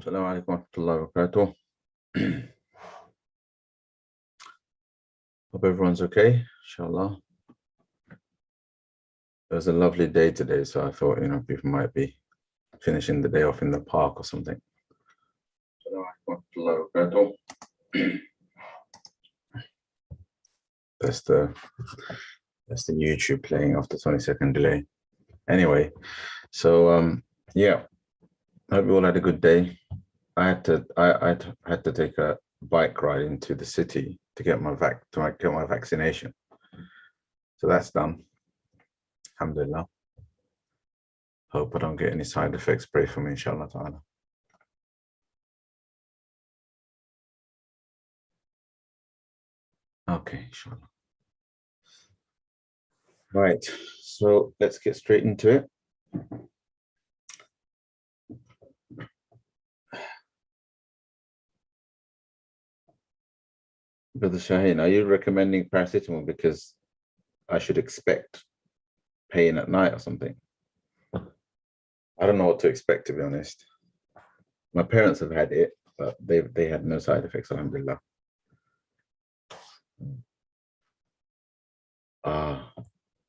Assalamu alaikum wa rahmatullahi wa barakatuh. Hope everyone's okay, inshallah. It was a lovely day today, so I thought, people might be finishing the day off in the park or something. Assalamu alaikum wa rahmatullahi wa barakatuh. That's the YouTube playing after 20-second delay. Anyway, so yeah, I hope you all had a good day. I had to take a bike ride into the city to get my vaccination. So that's done. Alhamdulillah. Hope I don't get any side effects. Pray for me, inshallah ta'ala. Okay, inshallah. Right, so let's get straight into it. Brother Shaheen, are you recommending paracetamol because I should expect pain at night or something? I don't know what to expect, to be honest. My parents have had it, but they had no side effects, alhamdulillah. Ah,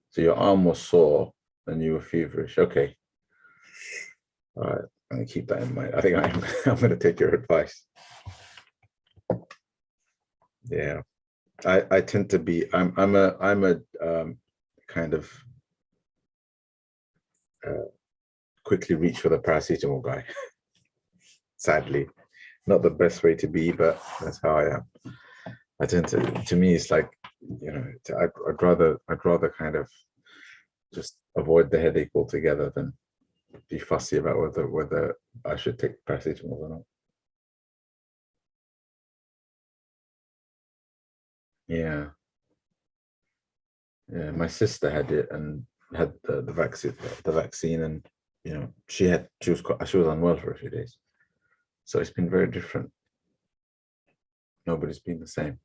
so your arm was sore and you were feverish. Okay. All right, I'm gonna keep that in mind. I think I'm gonna take your advice. Yeah, I tend to be. I'm a kind of quickly reach for the paracetamol guy. Sadly, not the best way to be, but that's how I am. I tend to me, it's like, I'd rather kind of just avoid the headache altogether than be fussy about whether I should take paracetamol or not. Yeah. Yeah, my sister had it and had the vaccine, and she was unwell for a few days. So it's been very different. Nobody's been the same.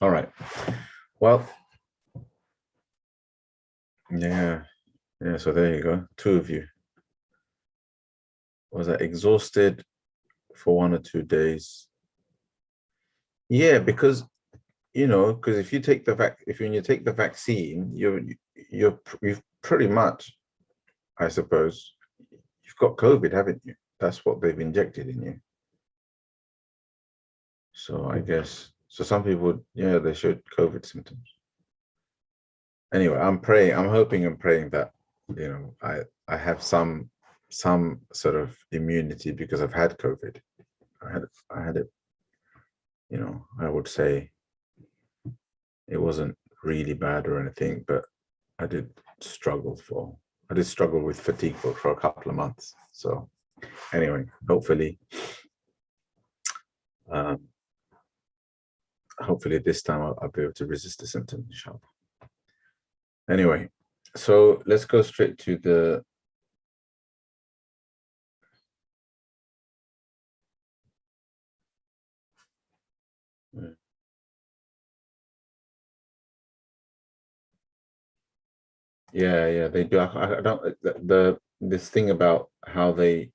All right. Well, yeah. So there you go. Two of you. Was I exhausted for 1 or 2 days? Yeah, because if you take when you take the vaccine, you've pretty much, I suppose, you've got COVID, haven't you? That's what they've injected in you. So I guess, some people, they showed COVID symptoms. Anyway, I'm hoping and praying that, I have some sort of immunity because I've had COVID. I had it, I would say it wasn't really bad or anything, but I did struggle with fatigue for a couple of months. So anyway, hopefully this time I'll be able to resist the symptoms, inshallah. Anyway, so let's go straight to the yeah, they do. I don't this thing about how a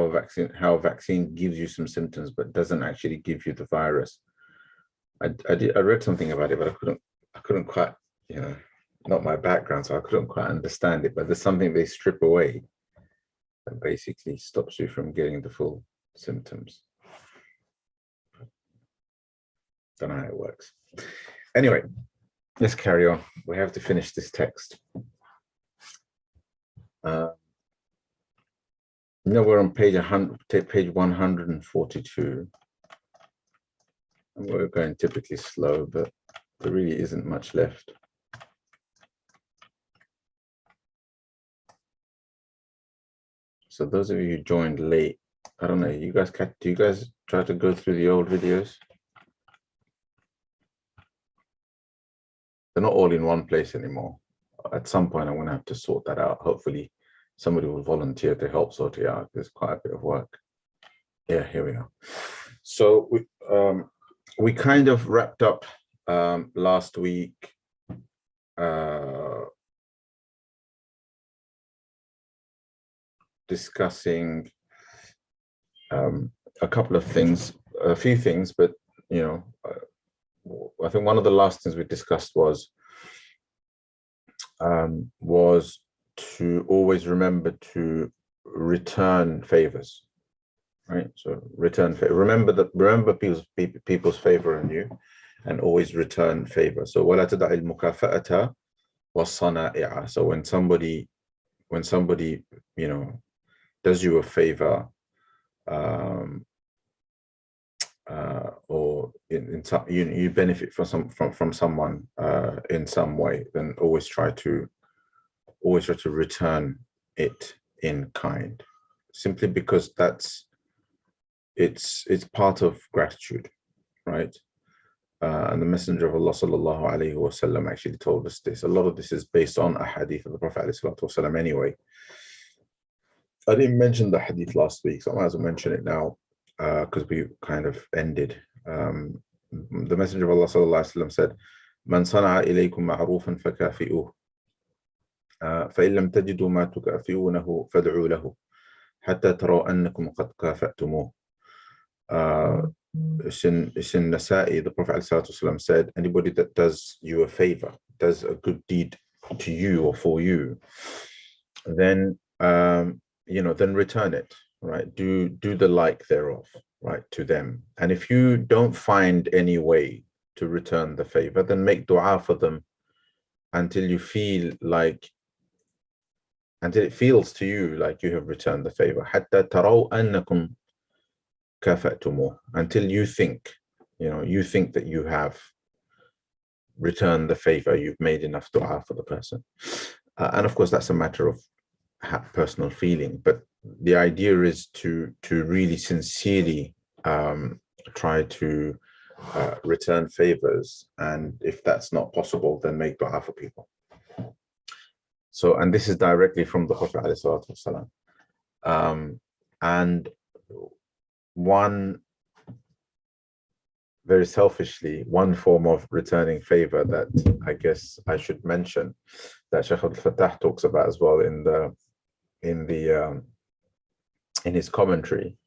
vaccine gives you some symptoms but doesn't actually give you the virus. I read something about it, but I couldn't quite, not my background, so I couldn't quite understand it. But there's something they strip away that basically stops you from getting the full symptoms. Don't know how it works. Anyway, let's carry on. We have to finish this text. We're on page 142. And we're going typically slow, but there really isn't much left. So those of you who joined late, I don't know, do you guys try to go through the old videos? They're not all in one place anymore. At some point, I'm going to have to sort that out. Hopefully, somebody will volunteer to help sort it out. There's quite a bit of work. Yeah, here we are. So we kind of wrapped up last week. discussing a couple of things, a few things, but you know, I think one of the last things we discussed was to always remember to return favors, right? So return favor. Remember people's favor on you, and always return favor. So ولا تدع المكافأة والصنائع. So when somebody you know does you a favor, or in some, you benefit from someone in some way, then always try to return it in kind, simply because it's part of gratitude, right? And the Messenger of Allah sallallahu alaihi wasallam actually told us this. A lot of this is based on a hadith of the Prophet alaihi salatu wasallam anyway. I didn't mention the hadith last week, so I might as well mention it now, because we kind of ended. The Messenger of Allah sallallahu alaihi wasallam said, "Man sana'a ilaykum ma'rufan fakafi'uh, فإن لم تجدوا ما تكافئونه فادعوا له حتى تروا أنكم قد كافأتموه." It's in Nasa'i. The Prophet ﷺ said, anybody that does you a favor, does a good deed to you or for you, then then return it, right? Do the like thereof, right, to them. And if you don't find any way to return the favor, then make dua for them until it feels to you like you have returned the favor. حتى تروا أنكم كافأتموه, until you think that you have returned the favor, you've made enough dua for the person. And of course, that's a matter of personal feeling, but the idea is to really sincerely try to return favors, and if that's not possible, then make dua for people. So, and this is directly from the Prophet ﷺ. And one, very selfishly, one form of returning favor that I guess I should mention, that Shaykh al-Fattah talks about as well in his commentary.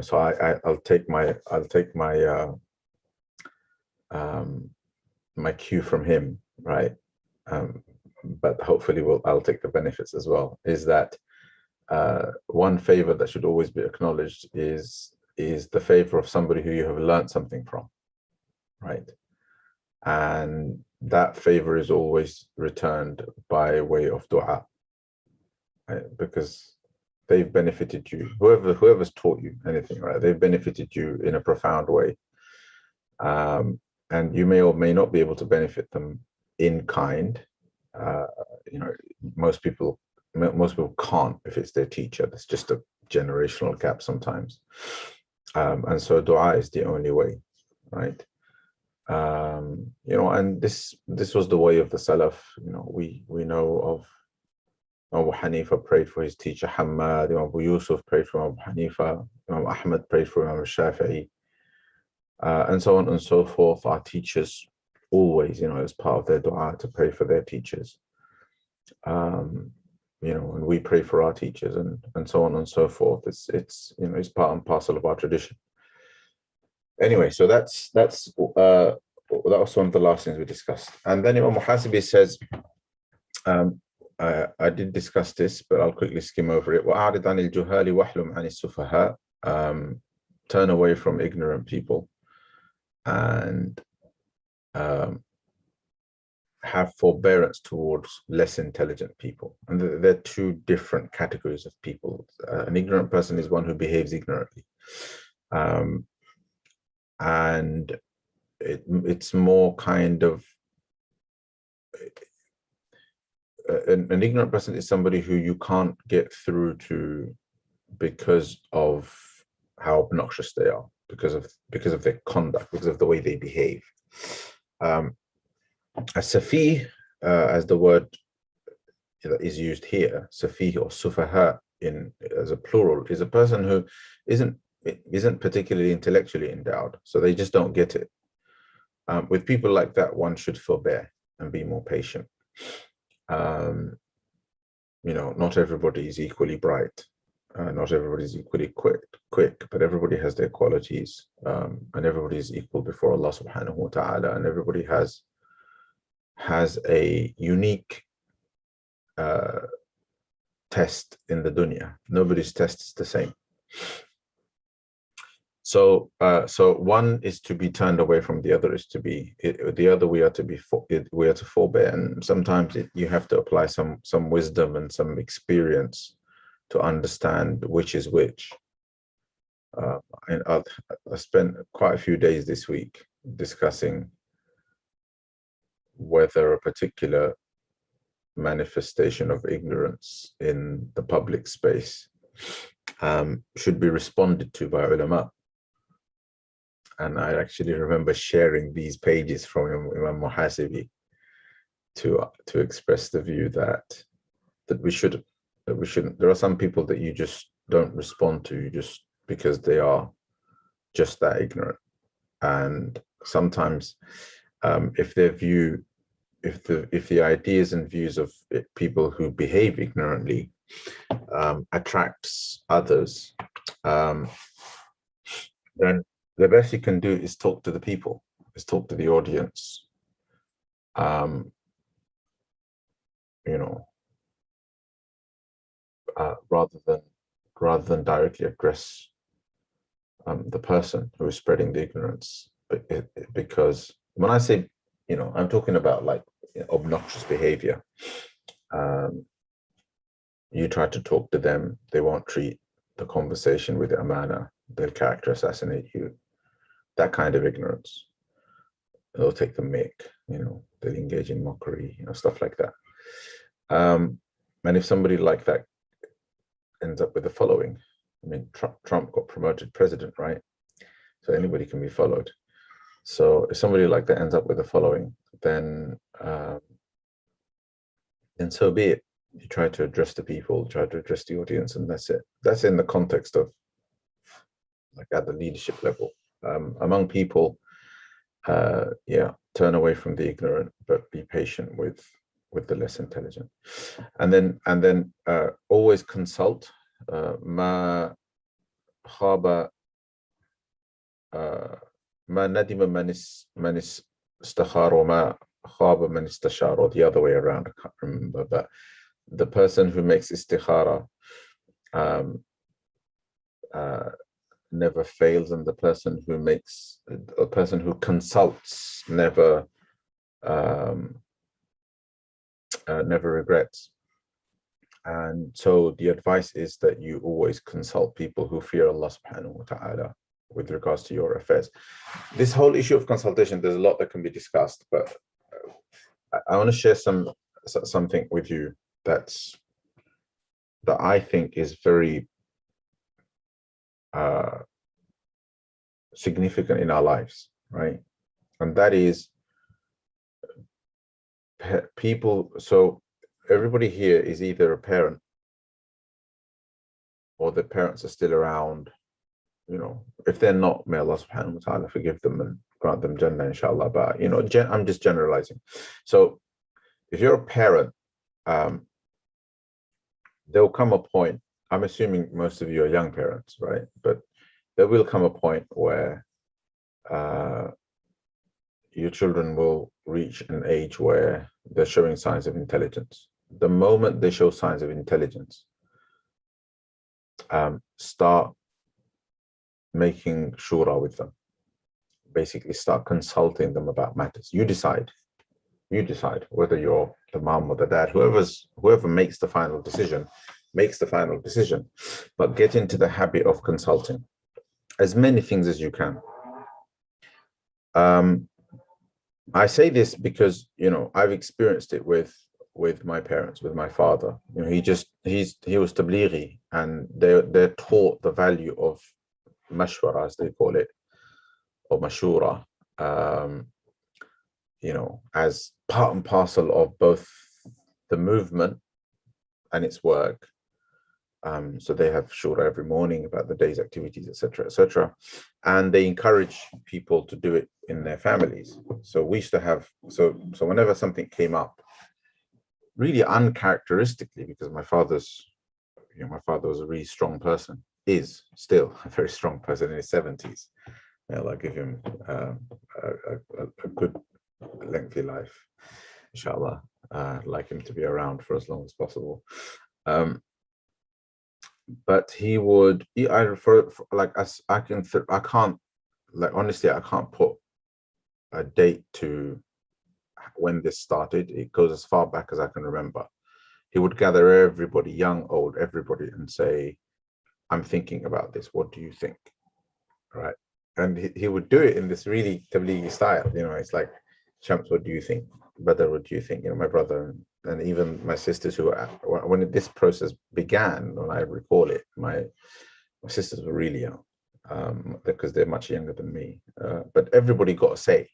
So I'll take my my cue from him, right? But hopefully I'll take the benefits as well. Is that one favor that should always be acknowledged is the favor of somebody who you have learned something from, right? And that favor is always returned by way of dua, right? Because they've benefited you. Whoever's taught you anything, right? They've benefited you in a profound way, and you may or may not be able to benefit them in kind. Most people can't if it's their teacher. That's just a generational gap sometimes, and so dua is the only way, right? And this was the way of the Salaf. We know of Abu Hanifa prayed for his teacher Hamad, Imam Abu Yusuf prayed for Abu Hanifa, Imam Ahmad prayed for Imam Shafi'i, and so on and so forth. Our teachers always, as part of their dua, to pray for their teachers. And we pray for our teachers, and so on and so forth. It's part and parcel of our tradition. Anyway, so that was one of the last things we discussed. And then Imam al-Muhasibi says, I did discuss this, but I'll quickly skim over it. وَأَعْرِضْ عَنِ الْجُهَالِ وَحْلُمْ عَنِ السُّفَهَاءِ. Turn away from ignorant people and have forbearance towards less intelligent people. And there are two different categories of people. An ignorant person is one who behaves ignorantly. And it's more kind of, an ignorant person is somebody who you can't get through to because of how obnoxious they are, because of their conduct, because of the way they behave. A safih, as the word that is used here, safih or sufaha as a plural, is a person who isn't particularly intellectually endowed, so they just don't get it. With people like that, one should forbear and be more patient. not everybody is equally bright, not everybody is equally quick, but everybody has their qualities, and everybody is equal before Allah subhanahu wa ta'ala, and everybody has a unique test in the dunya. Nobody's test is the same. So one is to be turned away from, the other is to be, the other we are to forbear, and sometimes you have to apply some wisdom and some experience to understand which is which. And I spent quite a few days this week discussing whether a particular manifestation of ignorance in the public space should be responded to by ulama. And I actually remember sharing these pages from Imam al-muhasibi to express the view that we shouldn't. There are some people that you just don't respond to just because they are just that ignorant. And sometimes if the ideas and views of people who behave ignorantly attracts others, then the best you can do is talk to the people, is talk to the audience, rather than directly address the person who is spreading the ignorance. Because when I say, I'm talking about like obnoxious behavior. You try to talk to them, they won't treat the conversation with amana, they'll character assassinate you. That kind of ignorance. They'll take the mick, they'll engage in mockery, stuff like that. And if somebody like that ends up with the following, I mean, Trump got promoted president, right? So anybody can be followed. So if somebody like that ends up with the following, then so be it. You try to address the people, try to address the audience, and that's it. That's in the context of like at the leadership level. Among people, turn away from the ignorant, but be patient with the less intelligent. And then always consult. Ma khaba ma nadima man istakhara wa ma khaba man istashara, or the other way around, I can't remember, but the person who makes istikhara never fails, and the person who consults never regrets. And so the advice is that you always consult people who fear Allah subhanahu wa ta'ala with regards to your affairs. This whole issue of consultation, there's a lot that can be discussed, but I want to share something with you that I think is very significant in our lives, right? And that is people. So everybody here is either a parent or the parents are still around. If they're not, may Allah subhanahu wa ta'ala forgive them and grant them Jannah, inshallah. But I'm just generalizing. So if you're a parent, there'll come a point, I'm assuming most of you are young parents, right? But there will come a point where your children will reach an age where they're showing signs of intelligence. The moment they show signs of intelligence, start making shura with them. Basically, start consulting them about matters. You decide whether you're the mom or the dad, whoever makes the final decision, but get into the habit of consulting as many things as you can. I say this because I've experienced it with my parents, with my father. He was tablighi, and they're taught the value of mashwara, as they call it, or mashura, as part and parcel of both the movement and its work. So they have shura every morning about the day's activities, etc., etc., and they encourage people to do it in their families. So we used to have, so whenever something came up, really uncharacteristically, because my father's, my father was a really strong person, is still a very strong person in his 70s. I'll give him a good lengthy life, inshallah. I'd like him to be around for as long as possible. But he would, I refer, like, I can't, like, honestly, I can't put a date to when this started. It goes as far back as I can remember. He would gather everybody, young, old, everybody, and say, I'm thinking about this. What do you think? Right. And he would do it in this really Tablighi style. It's like, Shams, what do you think? Badr, what do you think? My brother and even my sisters, who when this process began, when I recall it, my sisters were really young, because they're much younger than me. But everybody got a say.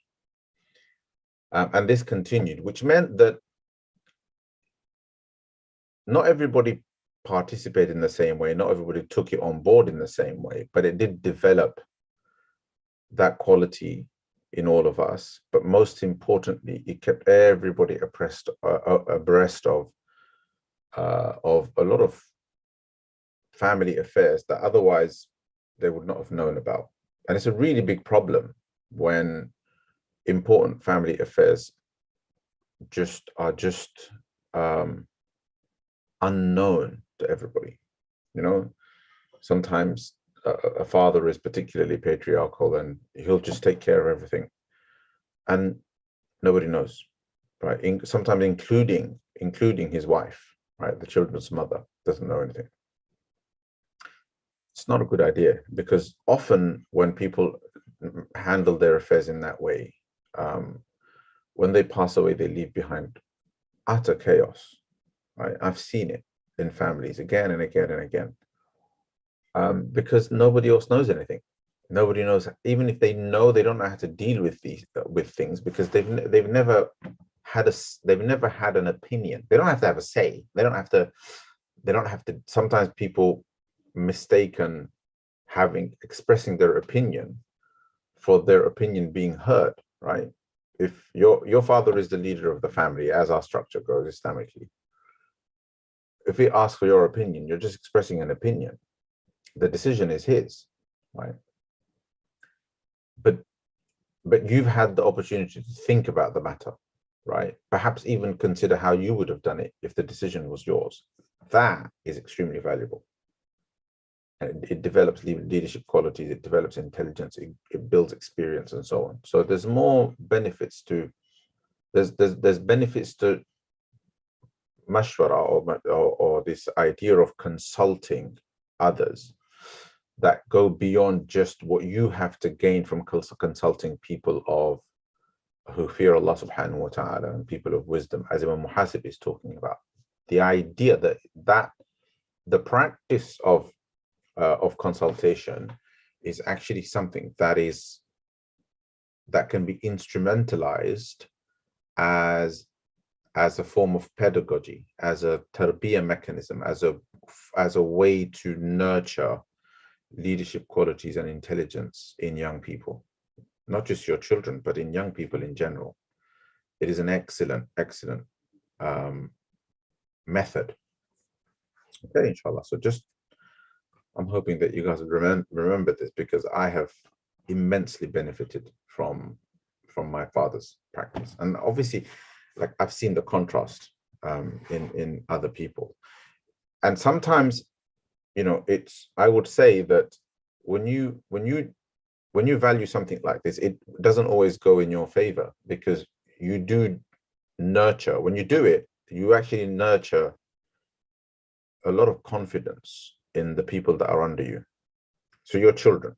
And this continued, which meant that not everybody participated in the same way, not everybody took it on board in the same way, but it did develop that quality in all of us. But most importantly, it kept everybody abreast of a lot of family affairs that otherwise they would not have known about. And it's a really big problem when important family affairs are just unknown to everybody. Sometimes a father is particularly patriarchal, and he'll just take care of everything, and nobody knows, right? Sometimes including his wife, right? The children's mother doesn't know anything. It's not a good idea, because often when people handle their affairs in that way, when they pass away, they leave behind utter chaos, right? I've seen it in families again and again and again, because nobody else knows anything. Nobody knows, even if they know, they don't know how to deal with things, because they've never had an opinion. They don't have to have a say. They don't have to. Sometimes people mistaken expressing their opinion for their opinion being heard, right? If your father is the leader of the family, as our structure goes Islamically, if he asks for your opinion, you're just expressing an opinion. The decision is his, right? But you've had the opportunity to think about the matter, right? Perhaps even consider how you would have done it if the decision was yours. That is extremely valuable. And it develops leadership qualities, it develops intelligence, it builds experience, and so on. So there's more benefits to, there's benefits to mashwara, or this idea of consulting others, that go beyond just what you have to gain from consulting people who fear Allah subhanahu wa ta'ala, and people of wisdom, as Imam al-muhasibi is talking about. The idea that the practice of consultation is actually something that can be instrumentalized as a form of pedagogy, as a tarbiyah mechanism, as a way to nurture leadership qualities and intelligence in young people, not just your children, but in young people in general. It is an excellent method. Okay, inshallah. So I'm hoping that you guys remember this, because I have immensely benefited from my father's practice. And obviously, like, I've seen the contrast in other people. And sometimes, I would say that when you value something like this, it doesn't always go in your favor, because you do nurture, when you do it, you actually nurture a lot of confidence in the people that are under you. So your children,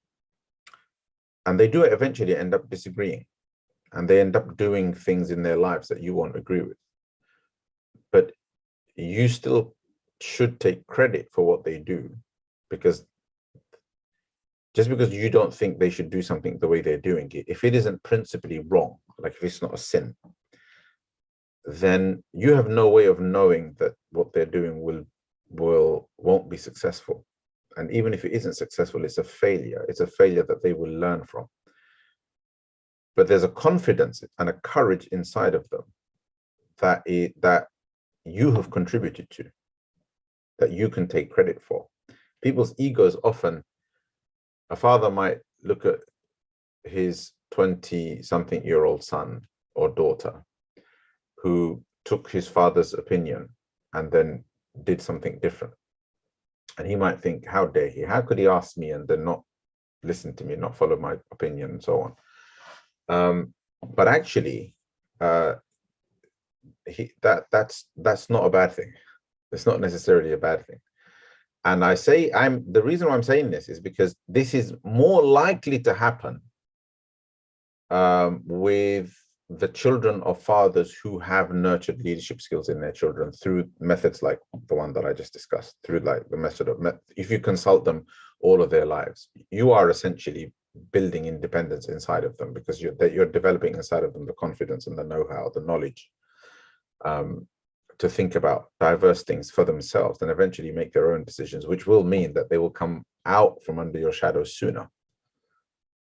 and they do eventually end up disagreeing, and they end up doing things in their lives that you won't agree with, but you still should take credit for what they do, because just because you don't think they should do something the way they're doing it, if it isn't principally wrong, like if it's not a sin, then you have no way of knowing that what they're doing won't be successful. And even if it isn't successful, it's a failure. It's a failure that they will learn from. But there's a confidence and a courage inside of them that you have contributed to, that you can take credit for. People's egos often, a father might look at his 20-something-year-old son or daughter who took his father's opinion and then did something different. And he might think, how dare he? How could he ask me and then not listen to me, not follow my opinion, and so on? But actually, that's not a bad thing. It's not necessarily a bad thing. And I say, the reason why I'm saying this is because this is more likely to happen with the children of fathers who have nurtured leadership skills in their children through methods like the one that I just discussed, through like the method of, if you consult them all of their lives, you are essentially building independence inside of them, because you're developing inside of them the confidence and the know-how, the knowledge, to think about diverse things for themselves and eventually make their own decisions, which will mean that they will come out from under your shadow sooner,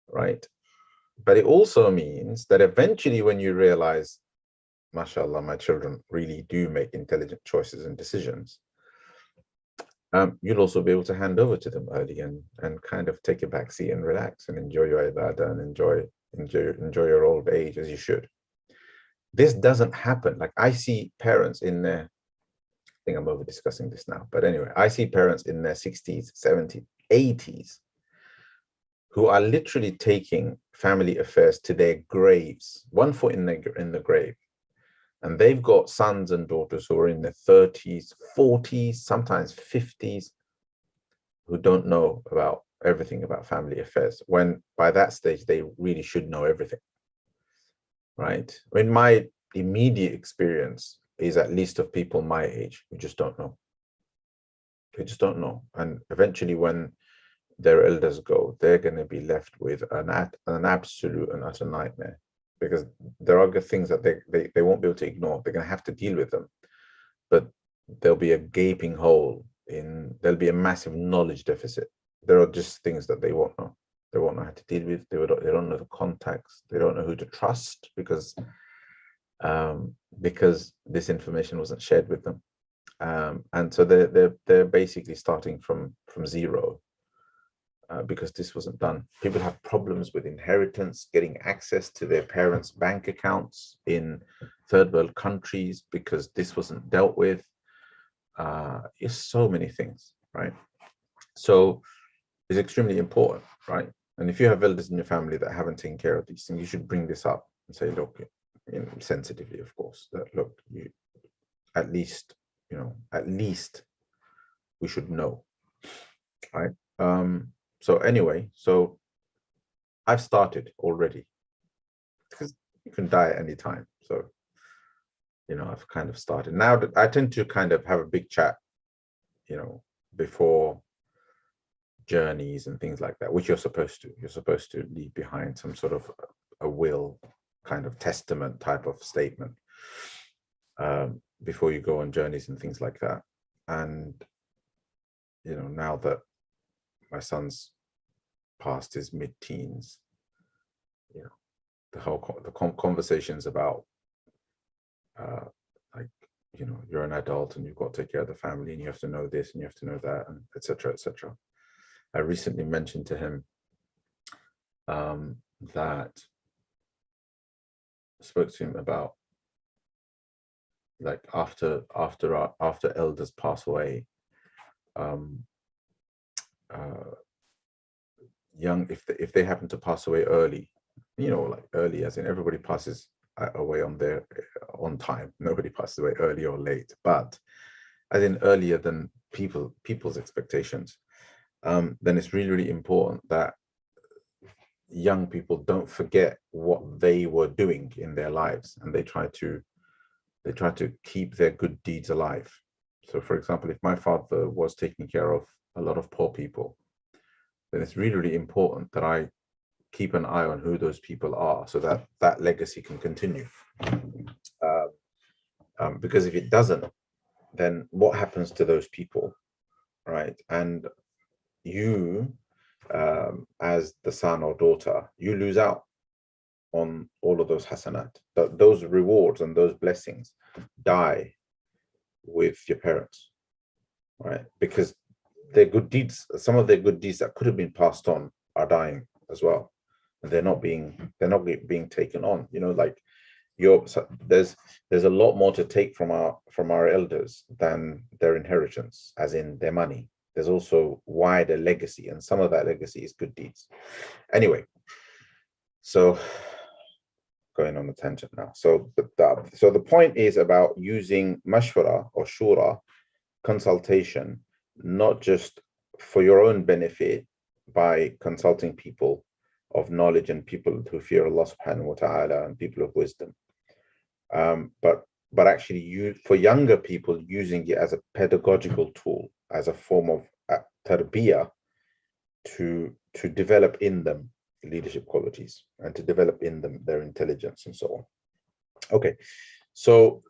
right? But it also means that eventually when you realize, mashallah, my children really do make intelligent choices and decisions, you'll also be able to hand over to them early and kind of take a back seat and relax and enjoy your ibadah and enjoy your old age as you should. This doesn't happen. Like, I see parents in their, I think I'm over discussing this now, but anyway, I see parents in their 60s, 70s, 80s who are literally taking family affairs to their graves, one foot in the grave. And they've got sons and daughters who are in their 30s, 40s, sometimes 50s, who don't know about everything about family affairs, when by that stage they really should know everything, right? I mean, my immediate experience is at least of people my age who just don't know. They just don't know. And eventually when their elders go, they're going to be left with an absolute and utter nightmare, because there are good things that they won't be able to ignore. They're going to have to deal with them, but there'll be a gaping hole there'll be a massive knowledge deficit. There are just things that they won't know. They won't know how to deal with. They don't know the contacts. They don't know who to trust, because this information wasn't shared with them. And so they're basically starting from zero. Because this wasn't done. People have problems with inheritance, getting access to their parents' bank accounts in third world countries because this wasn't dealt with. It's so many things, right? So it's extremely important, right? And if you have elders in your family that haven't taken care of these things, you should bring this up and say, look, sensitively, of course, that look, you at least we should know, right? So anyway, so I've started already, because you can die at any time. So, I've kind of started. Now that I tend to kind of have a big chat, before journeys and things like that, which you're supposed to. You're supposed to leave behind some sort of a will, kind of testament type of statement, before you go on journeys and things like that. And, now that my son's past his mid-teens, the conversations about like, you're an adult and you've got to take care of the family and you have to know this and you have to know that, and etc., etc. I recently mentioned to him that I spoke to him about, like, after elders pass away, if they happen to pass away early, like early as in everybody passes away on time. Nobody passes away early or late, but as in earlier than people's expectations, then it's really, really important that young people don't forget what they were doing in their lives, and they try to keep their good deeds alive. So, for example, if my father was taking care of a lot of poor people, then it's really, really important that I keep an eye on who those people are, so that that legacy can continue. Because if it doesn't, then what happens to those people, right? And you, as the son or daughter, you lose out on all of those hasanat. Those rewards and those blessings die with your parents, right? Because their good deeds, some of their good deeds that could have been passed on are dying as well. And they're not being taken on, like there's a lot more to take from our elders than their inheritance, as in their money. There's also wider legacy, and some of that legacy is good deeds. Anyway, so going on a tangent now. So the point is about using mashwara or shura, consultation, not just for your own benefit by consulting people of knowledge and people who fear Allah subhanahu wa ta'ala and people of wisdom, but actually for younger people, using it as a pedagogical tool, as a form of tarbiyah, to develop in them leadership qualities and to develop in them their intelligence and so on. Okay, so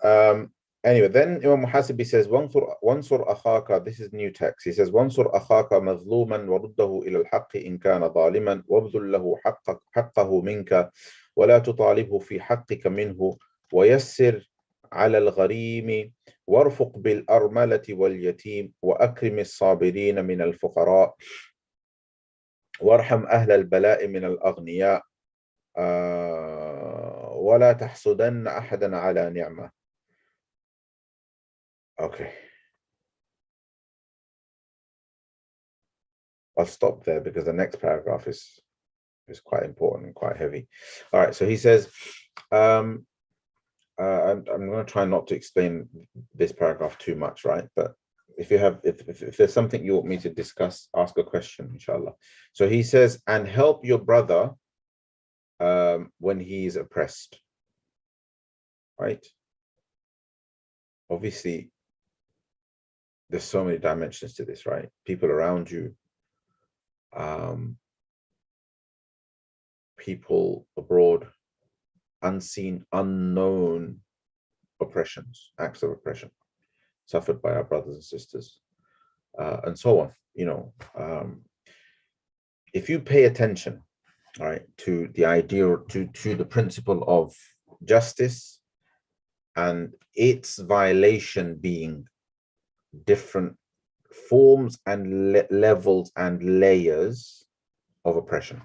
anyway, then Imam Muhasibi says, wansur akhaka, this is new text. He says, wansur akhaka mazluman waruddahu ila al-haqqi in kana zaliman wabdhul lahu haqqahu minka wa la tutalibhu fi haqqika minhu wa yassir على الغريم وارفق بالأرملة واليتيم وأكرم الصابرين من الفقراء وارحم أهل البلاء من الأغنياء ولا تحسدن أحدا على نعمة. Okay, I'll stop there because the next paragraph is quite important and quite heavy. All right, so he says, I'm going to try not to explain this paragraph too much, right? But if there's something you want me to discuss, ask a question, inshallah. So he says, and help your brother when he is oppressed, right? Obviously, there's so many dimensions to this, right? People around you, people abroad, unseen, unknown oppressions, acts of oppression suffered by our brothers and sisters, and so on. If you pay attention, all right, to the idea, to the principle of justice and its violation being different forms and levels and layers of oppression,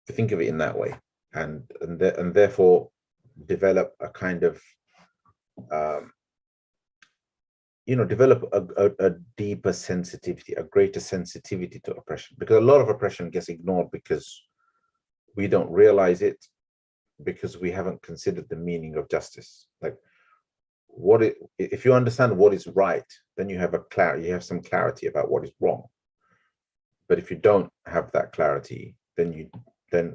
if you think of it in that way, and therefore develop a kind of develop a deeper sensitivity, a greater sensitivity to oppression, because a lot of oppression gets ignored because we don't realize it, because we haven't considered the meaning of justice. Like, if you understand what is right, then you have some clarity about what is wrong. But if you don't have that clarity, then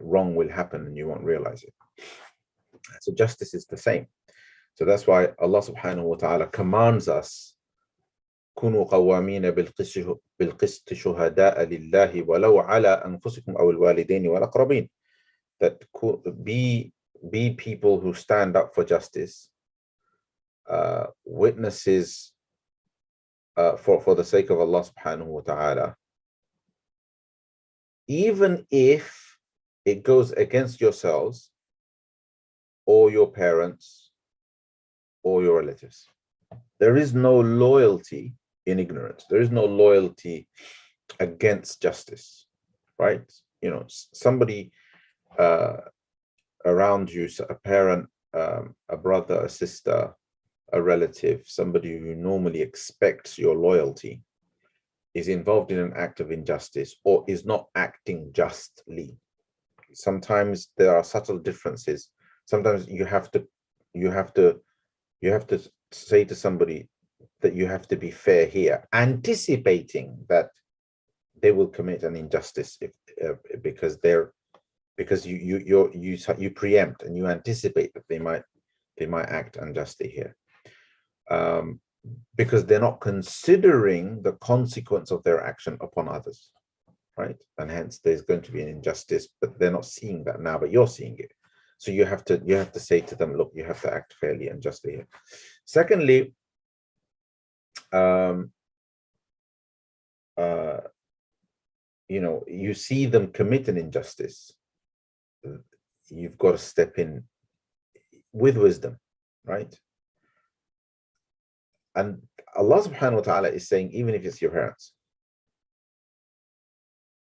wrong will happen and you won't realize it. So justice is the same. So that's why Allah subhanahu wa ta'ala commands us, كُونُوا قَوَّامِينَ بِالْقِسْطِ شُهَدَاءَ لِلَّهِ وَلَوْ عَلَىٰ أَنفُسِكُمْ أَوِ الْوَالِدَيْنِ وَالْأَقْرَبِينَ, that be people who stand up for justice, witnesses for the sake of Allah subhanahu wa ta'ala, even if it goes against yourselves or your parents or your relatives. There is no loyalty in ignorance. There is no loyalty against justice, right? Somebody around you, a parent, a brother, a sister, a relative, somebody who normally expects your loyalty, is involved in an act of injustice or is not acting justly. Sometimes there are subtle differences. Sometimes you have to say to somebody that you have to be fair here, anticipating that they will commit an injustice because you preempt and you anticipate that they might act unjustly here, because they're not considering the consequence of their action upon others, right? And hence there's going to be an injustice, but they're not seeing that now, but you're seeing it. So you have to say to them, look, you have to act fairly and justly here. Secondly, you see them commit an injustice, you've got to step in with wisdom, right? And Allah subhanahu wa ta'ala is saying, even if it's your parents,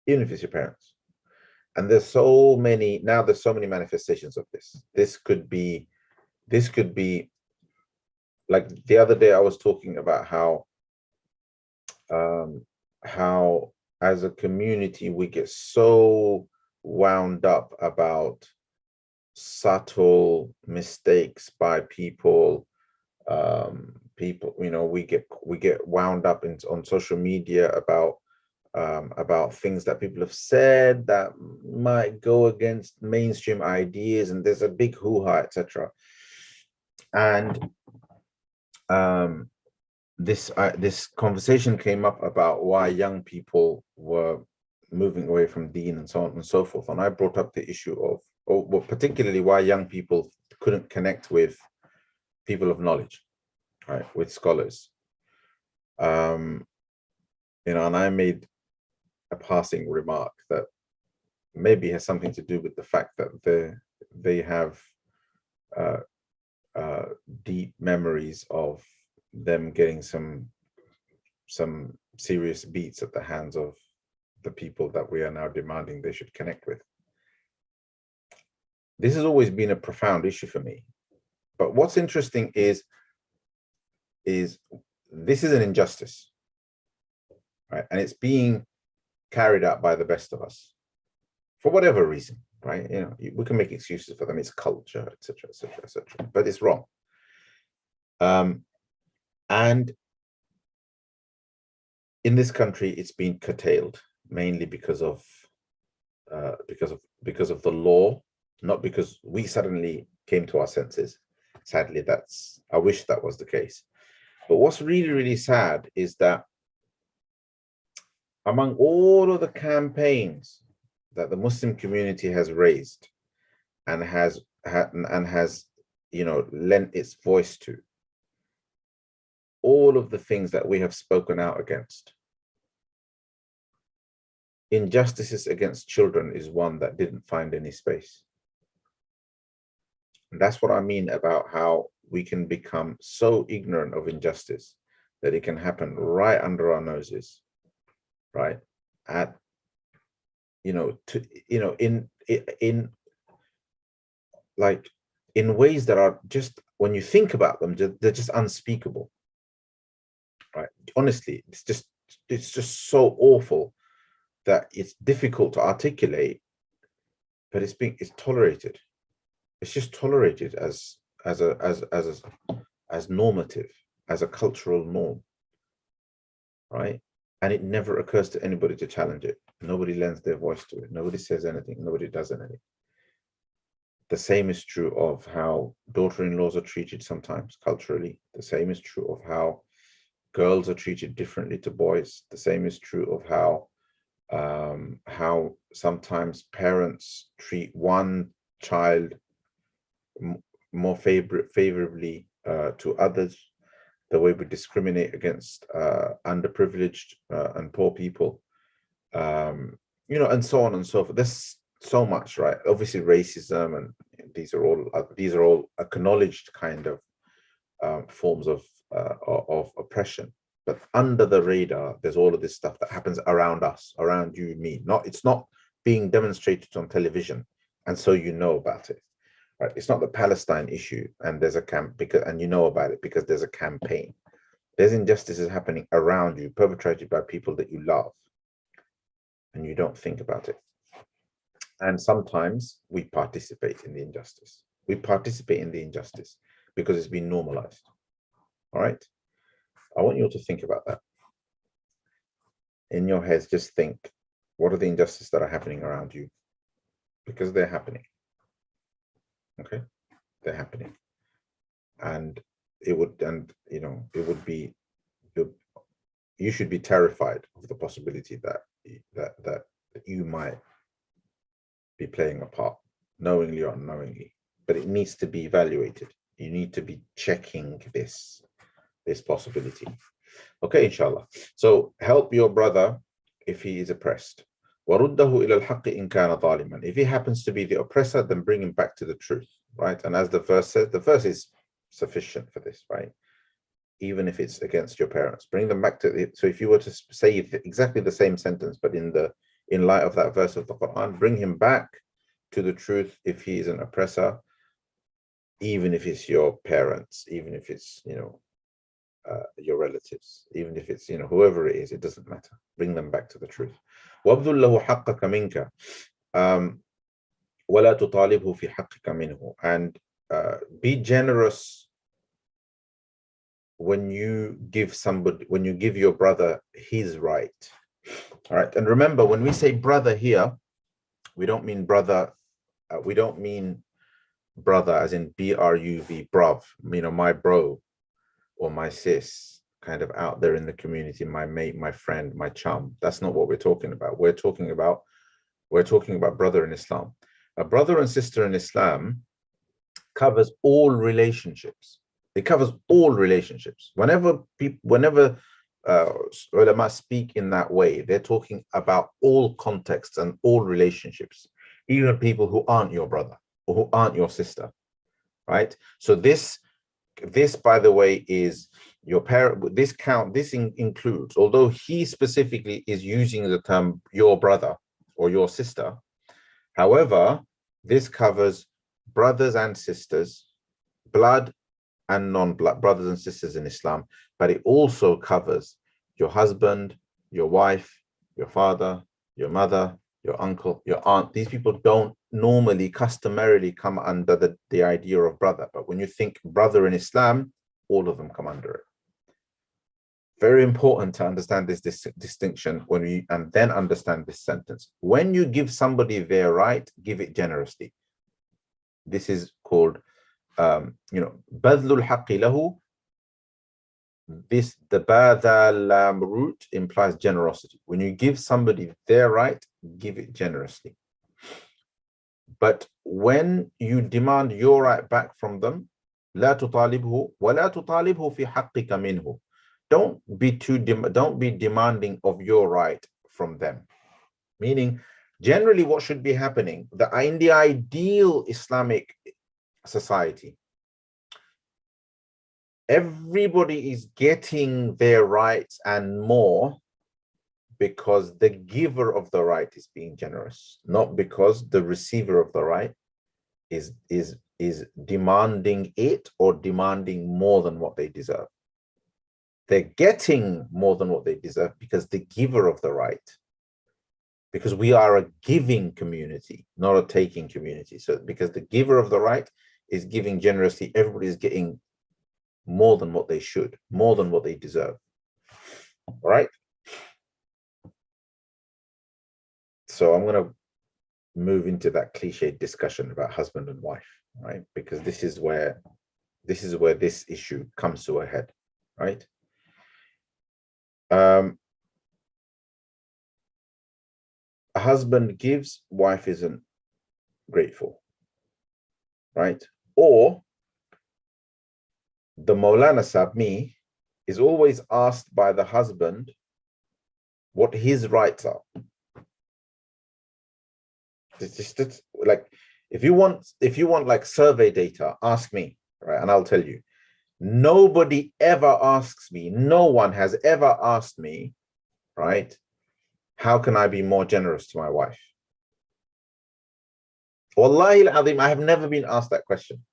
even if it's your parents. And there's so many manifestations of this. This could be like the other day I was talking about how as a community we get so wound up about subtle mistakes by people. We get wound up on social media about things that people have said that might go against mainstream ideas, and there's a big hoo-ha, etc. And this conversation came up about why young people were moving away from Deen and so on and so forth. And I brought up the issue of, particularly why young people couldn't connect with people of knowledge, right, with scholars. And I made a passing remark that maybe has something to do with the fact that they have deep memories of them getting some serious beats at the hands of the people that we are now demanding they should connect with. This has always been a profound issue for me. But what's interesting is this is an injustice, right? And it's being carried out by the best of us for whatever reason, right? We can make excuses for them. It's culture, etc., etc., etc. But it's wrong. And in this country, it's been curtailed mainly because of the law, not because we suddenly came to our senses. Sadly, I wish that was the case. But what's really, really sad is that among all of the campaigns that the Muslim community has raised and has lent its voice to, all of the things that we have spoken out against, injustices against children is one that didn't find any space. And that's what I mean about how we can become so ignorant of injustice that it can happen right under our noses, right? In ways that are just, when you think about them, they're just unspeakable, right? Honestly, it's just so awful that it's difficult to articulate, but it's tolerated. It's just tolerated as normative, as a cultural norm, right? And it never occurs to anybody to challenge it. Nobody lends their voice to it. Nobody says anything. Nobody does anything. The same is true of how daughter-in-laws are treated sometimes culturally. The same is true of how girls are treated differently to boys. The same is true of how sometimes parents treat one child more favorably to others, the way we discriminate against underprivileged and poor people, and so on and so forth. There's so much, right? Obviously, racism, and these are all acknowledged kind of forms of oppression. But under the radar, there's all of this stuff that happens around us, around you, me. It's not being demonstrated on television, and so you know about it. Right? It's not the Palestine issue, and there's a and you know about it because there's a campaign. There's injustices happening around you, perpetrated by people that you love, and you don't think about it. And sometimes we participate in the injustice. We participate in the injustice because it's been normalized. All right? I want you all to think about that. In your heads, just think, what are the injustices that are happening around you? Because they're happening. Okay, they're happening, and you should be terrified of the possibility that you might be playing a part, knowingly or unknowingly. But it needs to be evaluated. You need to be checking this possibility. Okay, inshallah. So help your brother if he is oppressed. وَرُدَّهُ إِلَى الْحَقِّ إِنْ كَانَ ظَالِمًا. If he happens to be the oppressor, then bring him back to the truth, right? And as the verse says, the verse is sufficient for this, right? even if it's against your parents. Bring them back to it. So if you were to say exactly the same sentence, but in light of that verse of the Quran, bring him back to the truth if he is an oppressor, even if it's your parents, even if it's, your relatives, even if it's, whoever it is, it doesn't matter. Bring them back to the truth. وَابْذُلْ لَهُ حَقَّكَ مِنْكَ وَلَا تُطَالِبْهُ فِي حَقِّكَ مِنْهُ. And be generous when you give your brother his right. All right. And remember, when we say brother here, we don't mean brother, as in B-R-U-V, bruv, my bro or my sis, kind of out there in the community, my mate, my friend, my chum. That's not what we're talking about. We're talking about brother in Islam. A brother and sister in Islam covers all relationships. It covers all relationships. Whenever ulama speak in that way, they're talking about all contexts and all relationships, even people who aren't your brother or who aren't your sister, right? So this, by the way, is your parent. This includes, although he specifically is using the term your brother or your sister, however, this covers brothers and sisters, blood and non-blood, brothers and sisters in Islam, but it also covers your husband, your wife, your father, your mother, your uncle, your aunt. These people don't normally, customarily come under the idea of brother, but when you think brother in Islam, all of them come under it. Very important to understand this distinction and then understand this sentence. When you give somebody their right, give it generously. This is called badlul haqqi lahu. The badal root implies generosity. When you give somebody their right, give it generously. But when you demand your right back from them, لا تطالبه ولا تطالبه في حقك منه. Don't be demanding of your right from them. Meaning, generally, what should be happening in the ideal Islamic society, everybody is getting their rights and more because the giver of the right is being generous, not because the receiver of the right is demanding it or demanding more than what they deserve. They're getting more than what they deserve because the giver of the right, because we are a giving community, not a taking community. So because the giver of the right is giving generously, everybody is getting more than what they should, more than what they deserve. All right. So I'm going to move into that cliched discussion about husband and wife, right? Because this is where this issue comes to a head, right? A husband gives, wife isn't grateful, right? Or the Maulana Sabmi is always asked by the husband what his rights are. It's just like, if you want like survey data, ask me, right? And I'll tell you. Nobody ever asks me, no one has ever asked me, right? How can I be more generous to my wife? Wallahi al-azim, I have never been asked that question.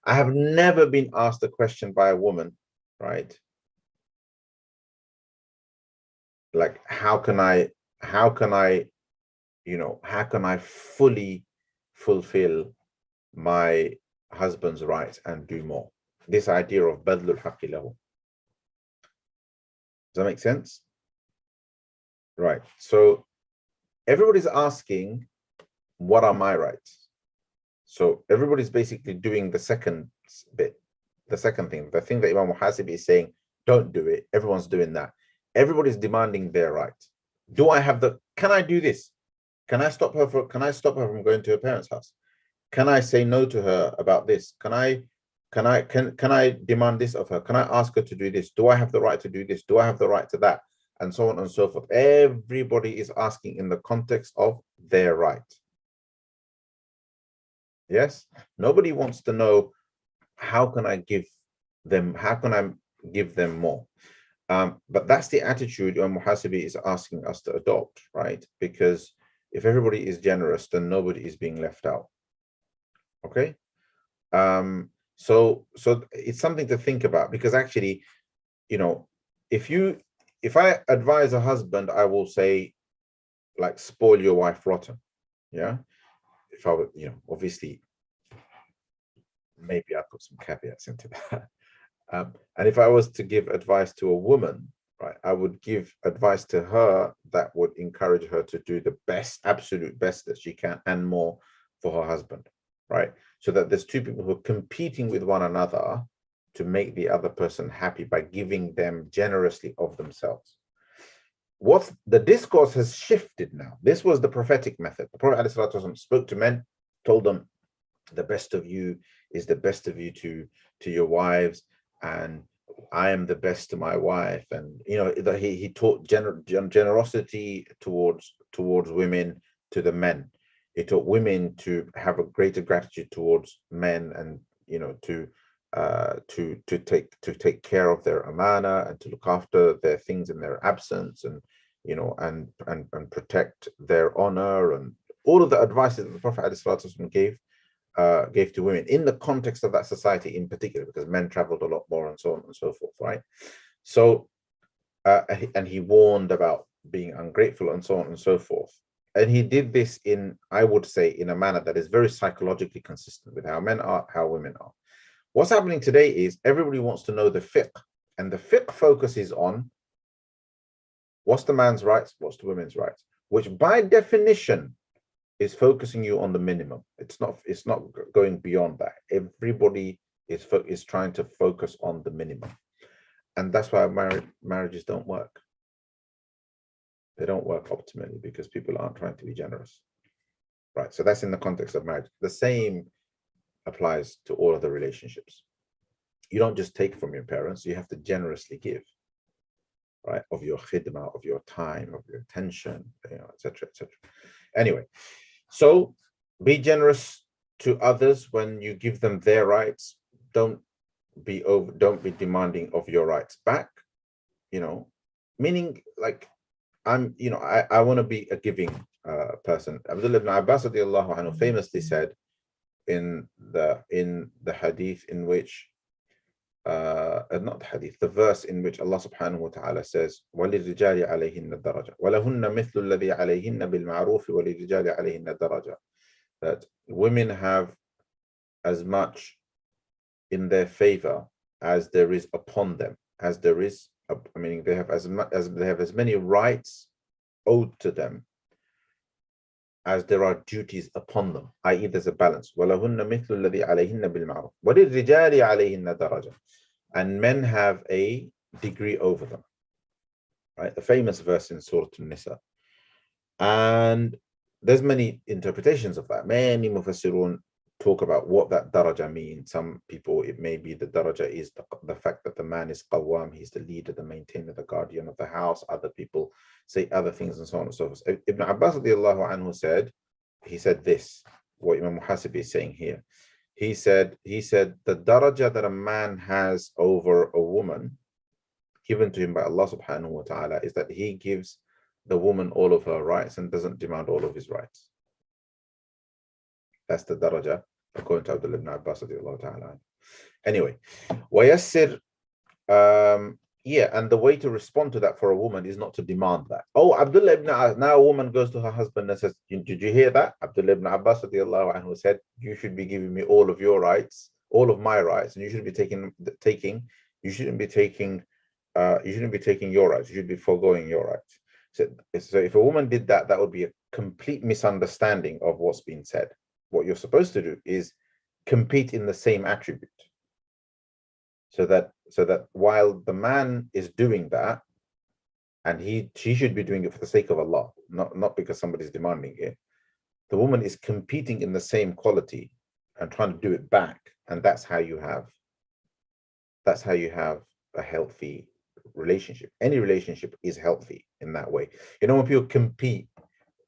I have never been asked a question by a woman, right? Like, how can I fully fulfill my husband's rights and do more? This idea of badlul haqqi lahu. Does that make sense? Right. So everybody's asking, what are my rights? So everybody's basically doing the second bit, the second thing, the thing that Imam al-Muhasibi is saying, don't do it. Everyone's doing that. Everybody's demanding their right. Can I do this? Can I stop her from going to her parents' house? Can I say no to her about this? Can I demand this of her? Can I ask her to do this? Do I have the right to do this? Do I have the right to that? And so on and so forth. Everybody is asking in the context of their right. Yes? Nobody wants to know, how can I give them, how can I give them more. But that's the attitude al-muhasibi is asking us to adopt, right? Because if everybody is generous, then nobody is being left out. Okay. So it's something to think about, because actually, you know, if I advise a husband, I will say, like, spoil your wife rotten. Yeah. If I would, you know, obviously, maybe I put some caveats into that. And if I was to give advice to a woman, right, I would give advice to her that would encourage her to do the best, absolute best that she can, and more for her husband, right? So that there's two people who are competing with one another to make the other person happy by giving them generously of themselves. What the discourse has shifted now. This was the prophetic method. The Prophet ﷺ spoke to men, told them, the best of you is the best of you to your wives, and I am the best to my wife. And you know, he taught generosity towards women to the men. He taught women to have a greater gratitude towards men, and you know, to take care of their amana, and to look after their things in their absence, and you know, and protect their honor, and all of the advices that the Prophet ﷺ gave to women in the context of that society in particular, because men traveled a lot more, and so on and so forth, right? So and he warned about being ungrateful, and so on and so forth. And he did this in, I would say, in a manner that is very psychologically consistent with how men are, how women are. What's happening today is everybody wants to know the fiqh, and the fiqh focuses on what's the man's rights, what's the women's rights, which by definition is focusing you on the minimum. It's not going beyond that. Everybody is trying to focus on the minimum, and that's why marriages don't work. They don't work optimally, because people aren't trying to be generous, right? So that's in the context of marriage. The same applies to all other relationships. You don't just take from your parents, you have to generously give, right? Of your khidmah, of your time, of your attention, you know, etc., etc. Anyway, so be generous to others when you give them their rights. Don't be demanding of your rights back, you know, meaning, like, I want to be a giving person. Abdullah ibn Abbas radiallahu anhu famously said in the hadith in which not the hadith, the verse in which Allah subhanahu wa ta'ala says, وَلِلرِّجَالِ عَلَيْهِنَّ الدَّرَجَةُ وَلَهُنَّ مِثْلُ الَّذِي عَلَيْهِنَّ بِالْمَعْرُوفِ وَلِلرِّجَالِ عَلَيْهِنَّ الدَّرَجَةُ. That women have as much in their favor as there is upon them, as there is, meaning they have as many rights owed to them as there are duties upon them, i.e. there's a balance. وَلَهُنَّ مِثْلُ الَّذِي عَلَيْهِنَّ بِالْمَعْرُوفِ وَلِلرِّجَالِ عَلَيْهِنَّ دَرَجَةٌ. And men have a degree over them, right? The famous verse in Surah An-Nisa. And there's many interpretations of that. Many mufassirun talk about what that daraja means. Some people, it may be the daraja is the fact that the man is qawwam, he's the leader, the maintainer, the guardian of the house. Other people say other things, and so on and so forth. Ibn Abbas radiallahu anhu said, he said this, what Imam Muhasibi is saying here. He said the daraja that a man has over a woman given to him by Allah subhanahu wa ta'ala is that he gives the woman all of her rights and doesn't demand all of his rights. That's the daraja according to Abdullah ibn Abbas radiallahu ta'ala. Anyway, wayassir, and the way to respond to that for a woman is not to demand that. Oh, Abdullah ibn Abbas, now a woman goes to her husband and says, did you hear that? Abdullah ibn Abbas radiallahu anhu said, you should be giving me all of your rights, all of my rights, and you shouldn't be taking your rights. You should be foregoing your rights. So if a woman did that, that would be a complete misunderstanding of what's been said. What you're supposed to do is compete in the same attribute. So that while the man is doing that, and she should be doing it for the sake of Allah, not because somebody's demanding it, the woman is competing in the same quality and trying to do it back, and that's how you have a healthy relationship. Any relationship is healthy in that way. You know, when people compete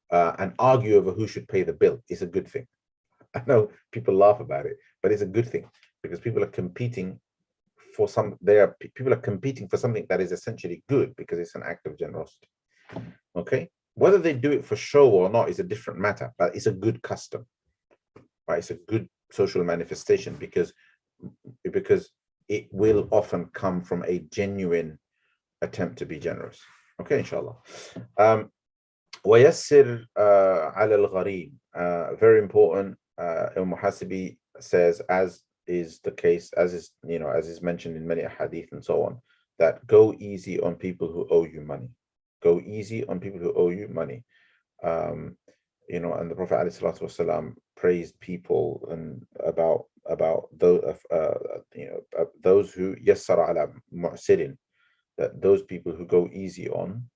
and argue over who should pay the bill, it's a good thing. I know people laugh about it, but it's a good thing, because people are competing for some, people are competing for something that is essentially good because it's an act of generosity. Okay, whether they do it for show or not is a different matter, but it's a good custom, right? It's a good social manifestation because it will often come from a genuine attempt to be generous. Okay, inshallah. وَيَسِّرْ عَلَى الْغَرِيمِ, very important. Al-muhasibi says, as is the case, as is mentioned in many hadith and so on, that go easy on people who owe you money. Go easy on people who owe you money. And the Prophet ﷺ praised people and about those those who yassara ala mu'sirin, that those people who go easy on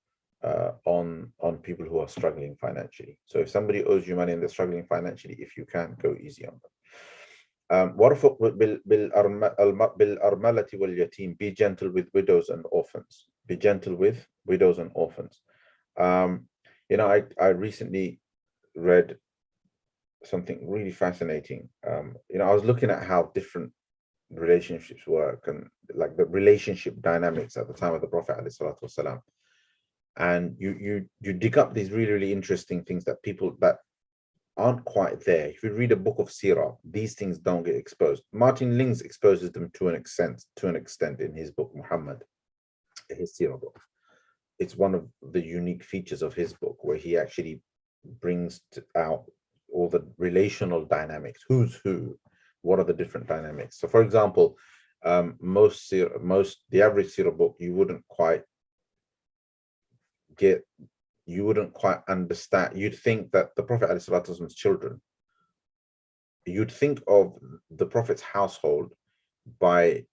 people who are struggling financially. So if somebody owes you money and they're struggling financially, if you can, go easy on them. وَرْفُقْ بِالْأَرْمَلَةِ وَالْيَتِيمِ, be gentle with widows and orphans. Be gentle with widows and orphans. I recently read something really fascinating. I was looking at how different relationships work and like the relationship dynamics at the time of the Prophet ﷺ. And you dig up these really, really interesting things that people that aren't quite there. If you read a book of Sirah, these things don't get exposed. Martin Lings exposes them to an extent in his book Muhammad, his Sirah book. It's one of the unique features of his book where he actually brings out all the relational dynamics. Who's who? What are the different dynamics? So, for example, the average Sirah book, you wouldn't quite understand. You'd think that the Prophet ﷺ's children, you'd think of the Prophet's household by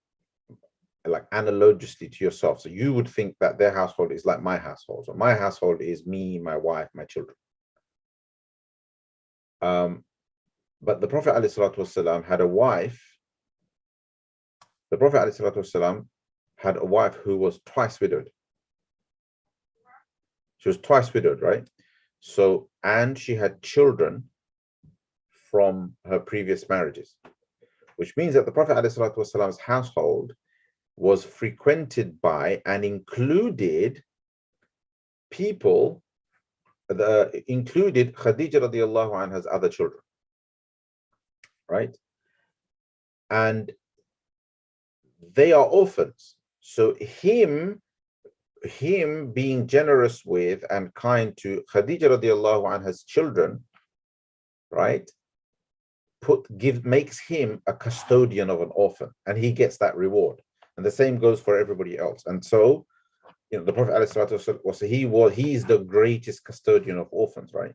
like analogously to yourself. So you would think that their household is like my household. So my household is me, my wife, my children. But the Prophet ﷺ had a wife. The Prophet ﷺ had a wife who was twice widowed. She was twice widowed, right? So, and she had children from her previous marriages, which means that the Prophet ﷺ's household was frequented by and included people, included Khadija radiallahu anha's other children, right? And they are orphans. So him being generous with and kind to Khadija radiallahu anha's children, right, makes him a custodian of an orphan, and he gets that reward. And the same goes for everybody else. And so, the Prophet ﷺ he's the greatest custodian of orphans, right?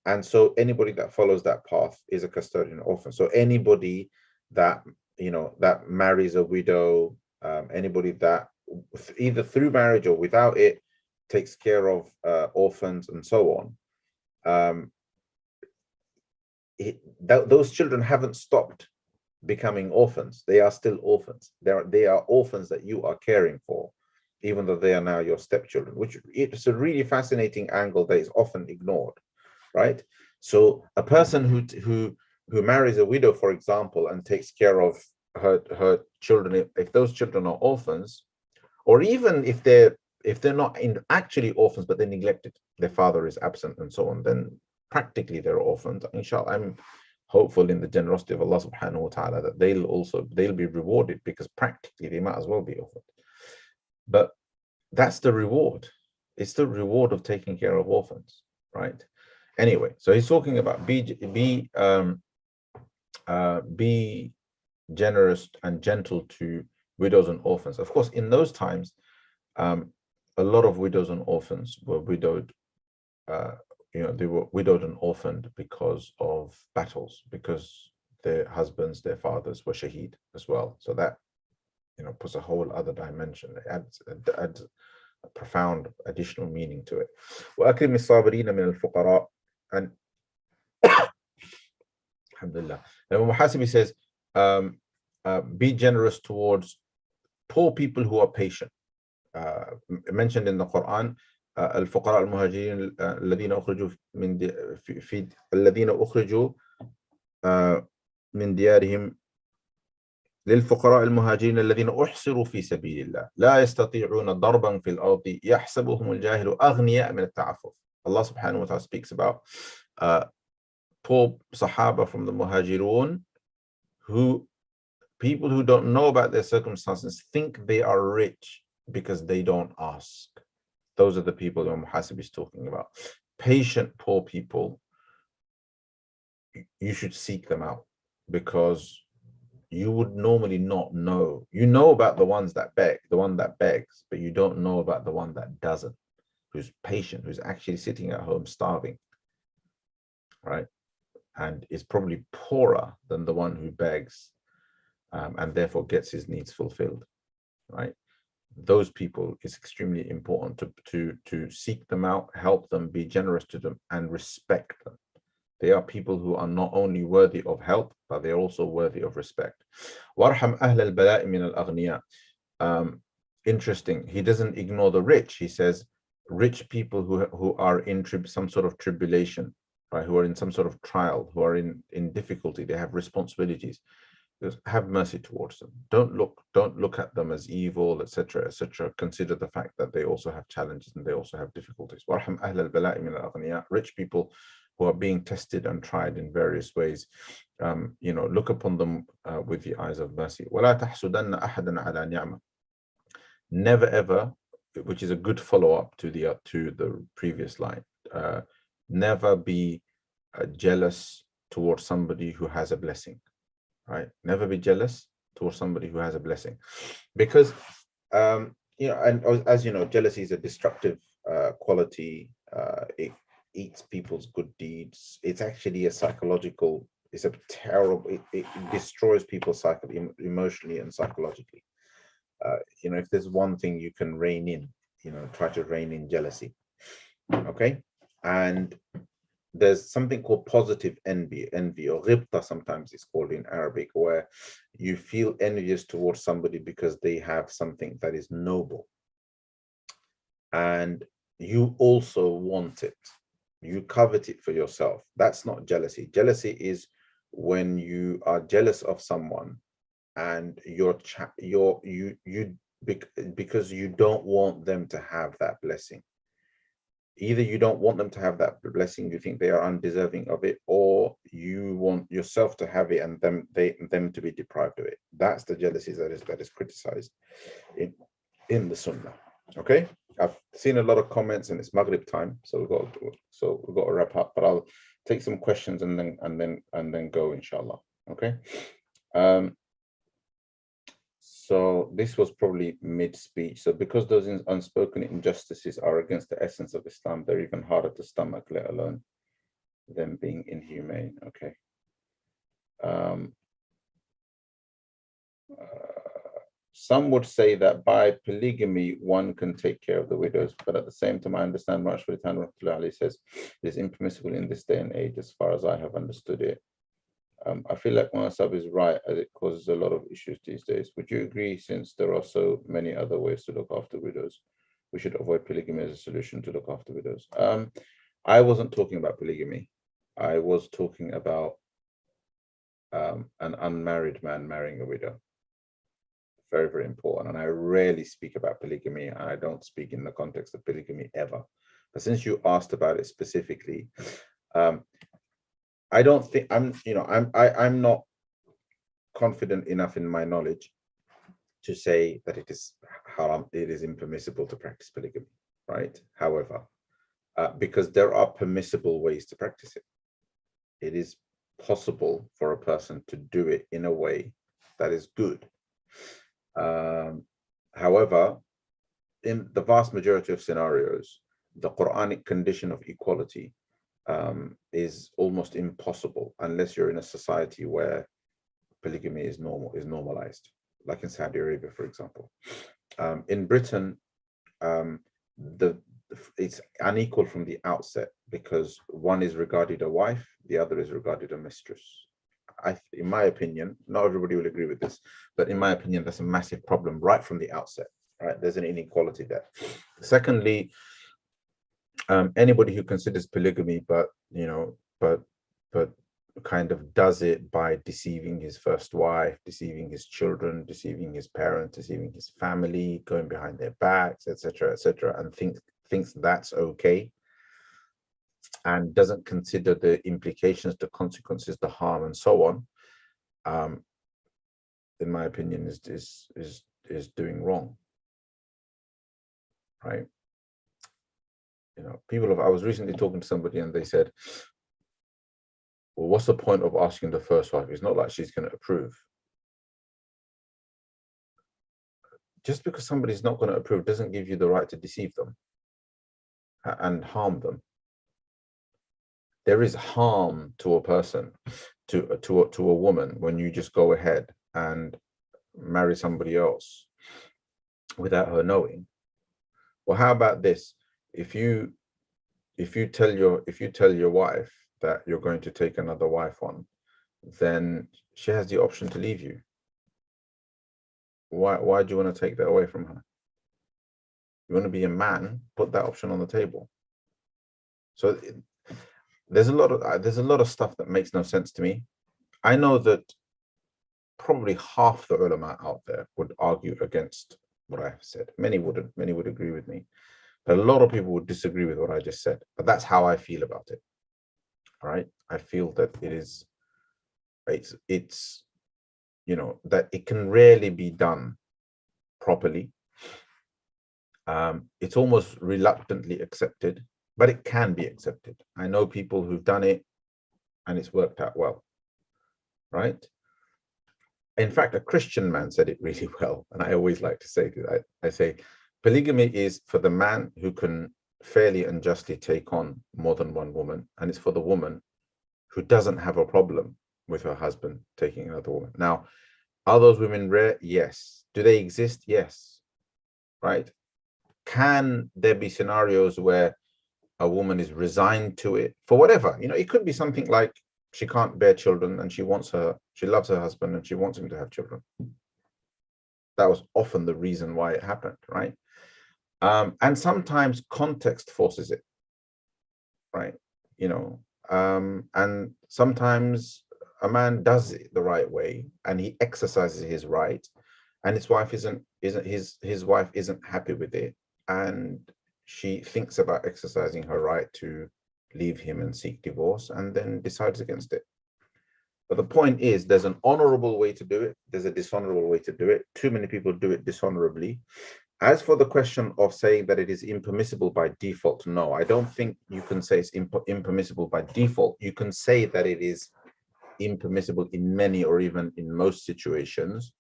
And so anybody that follows that path is a custodian of orphans. So anybody that that marries a widow, anybody that either through marriage or without it takes care of orphans and so on, those children haven't stopped becoming orphans. They are still orphans. They are orphans that you are caring for, even though they are now your stepchildren, which it's a really fascinating angle that is often ignored, right? So a person who marries a widow, for example, and takes care of her children, if those children are orphans, or even if they're not actually orphans, but they're neglected, their father is absent and so on, then practically they're orphans. Inshallah, I'm hopeful in the generosity of Allah subhanahu wa ta'ala that they'll be rewarded, because practically they might as well be orphans. But that's the reward. It's the reward of taking care of orphans, right? Anyway, so he's talking about be generous and gentle to widows and orphans. Of course, in those times, a lot of widows and orphans were widowed. They were widowed and orphaned because of battles, because their husbands, their fathers were shaheed as well. So that puts a whole other dimension. It adds a profound additional meaning to it. وَأَكْرِمِ الصَّابِرِينَ مِنَ الْفُقَرَاءِ, and alhamdulillah. And Muhasibi says, be generous towards poor people who are patient. Mentioned in the Quran, الفقراء المهاجرين الذين أخرجوا من ديارهم للفقراء المهاجرين الذين أحصروا في سبيل الله لا يستطيعون ضربا في الأرض يحسبهم الجاهل أغنياء من التعفف. Allah subhanahu wa ta'ala speaks about poor Sahaba from the Muhajirun, who people who don't know about their circumstances think they are rich because they don't ask. Those are the people that al-muhasibi is talking about. Patient poor people, you should seek them out, because you would normally not know. You know about the ones that beg, the one that begs, but you don't know about the one that doesn't, who's patient, who's actually sitting at home starving, right? And is probably poorer than the one who begs, and therefore gets his needs fulfilled, right? Those people, is extremely important to seek them out, help them, be generous to them, and respect them. They are people who are not only worthy of help, but they're also worthy of respect. وَارْحَمْ أَهْلَ الْبَلَاءِ مِنَ الْأَغْنِيَاءِ. Interesting, he doesn't ignore the rich. He says rich people who are in some sort of tribulation, right, who are in some sort of trial, who are in difficulty, they have responsibilities. Just have mercy towards them. Don't look at them as evil, etc., etc. Consider the fact that they also have challenges and they also have difficulties. وَارْحَمْ أَهْلَ الْبَلَاءِ مِنَ الْأَغْنِيَاءِ. Rich people who are being tested and tried in various ways, look upon them with the eyes of mercy. وَلَا تَحْسُدَنَّ أَحَدًا عَلَى نِعْمَةٍ. Never ever, which is a good follow-up to the previous line, never be jealous towards somebody who has a blessing, right? Never be jealous towards somebody who has a blessing, because and as you know, jealousy is a destructive quality. It eats people's good deeds. It's actually a psychological, it's a terrible, it destroys people emotionally and psychologically. If there's one thing you can rein in, try to rein in jealousy. Okay. And there's something called positive envy or ghibta, sometimes it's called in Arabic, where you feel envious towards somebody because they have something that is noble and you also want it. You covet it for yourself. That's not jealousy. Jealousy is when you are jealous of someone and because you don't want them to have that blessing. Either you don't want them to have that blessing, you think they are undeserving of it, or you want yourself to have it and them to be deprived of it. That's the jealousy that is criticized in the Sunnah. Okay, I've seen a lot of comments and it's Maghrib time, so we've got to wrap up. But I'll take some questions and then go, inshallah. Okay. So this was probably mid-speech. So because those unspoken injustices are against the essence of Islam, they're even harder to stomach, let alone them being inhumane. Okay. Some would say that by polygamy, one can take care of the widows, but at the same time, I understand Rashid says it is impermissible in this day and age, as far as I have understood it. I feel like Muhassab is right, as it causes a lot of issues these days. Would you agree, since there are so many other ways to look after widows, we should avoid polygamy as a solution to look after widows? I wasn't talking about polygamy. I was talking about an unmarried man marrying a widow. Very, very important. And I rarely speak about polygamy, and I don't speak in the context of polygamy ever. But since you asked about it specifically, I don't think I'm not confident enough in my knowledge to say that it is haram, it is impermissible to practice polygamy, right? However, because there are permissible ways to practice it. It is possible for a person to do it in a way that is good. However, in the vast majority of scenarios, the Quranic condition of equality is almost impossible unless you're in a society where polygamy is normalized, like in Saudi Arabia, for example. In Britain, it's unequal from the outset because one is regarded a wife, the other is regarded a mistress. In my opinion, not everybody will agree with this, but in my opinion, that's a massive problem right from the outset. Right, there's an inequality there. Secondly, anybody who considers polygamy, but kind of does it by deceiving his first wife, deceiving his children, deceiving his parents, deceiving his family, going behind their backs, etc., etc., and thinks that's okay, and doesn't consider the implications, the consequences, the harm, and so on, in my opinion, is doing wrong, right? You know, I was recently talking to somebody and they said, well, what's the point of asking the first wife? It's not like she's going to approve. Just because somebody's not going to approve doesn't give you the right to deceive them and harm them. There is harm to a person, to a woman, when you just go ahead and marry somebody else without her knowing. Well, how about this? If you tell your wife that you're going to take another wife on, then she has the option to leave you. Why do you want to take that away from her? You want to be a man, put that option on the table. So there's a lot of stuff that makes no sense to me. I know that probably half the ulama out there would argue against what I have said. Many wouldn't. Many would agree with me. But a lot of people would disagree with what I just said. But that's how I feel about it. All right. I feel that it's you know, that it can rarely be done properly. It's almost reluctantly accepted, but it can be accepted. I know people who've done it and it's worked out well, right? In fact, a Christian man said it really well, and I always like to say that. I say polygamy is for the man who can fairly and justly take on more than one woman, and it's for the woman who doesn't have a problem with her husband taking another woman. Now, are those women rare? Yes. Do they exist? Yes. Right? Can there be scenarios where a woman is resigned to it for whatever? You know, it could be something like she can't bear children and she loves her husband and she wants him to have children. That was often the reason why it happened, right? And sometimes context forces it, right? You know, and sometimes a man does it the right way and he exercises his right, and his wife his wife isn't happy with it, and she thinks about exercising her right to leave him and seek divorce, and then decides against it. But the point is, there's an honorable way to do it, there's a dishonorable way to do it. Too many people do it dishonorably. As for the question of saying that it is impermissible by default, no, I don't think you can say it's impermissible by default. You can say that it is impermissible in many or even in most situations.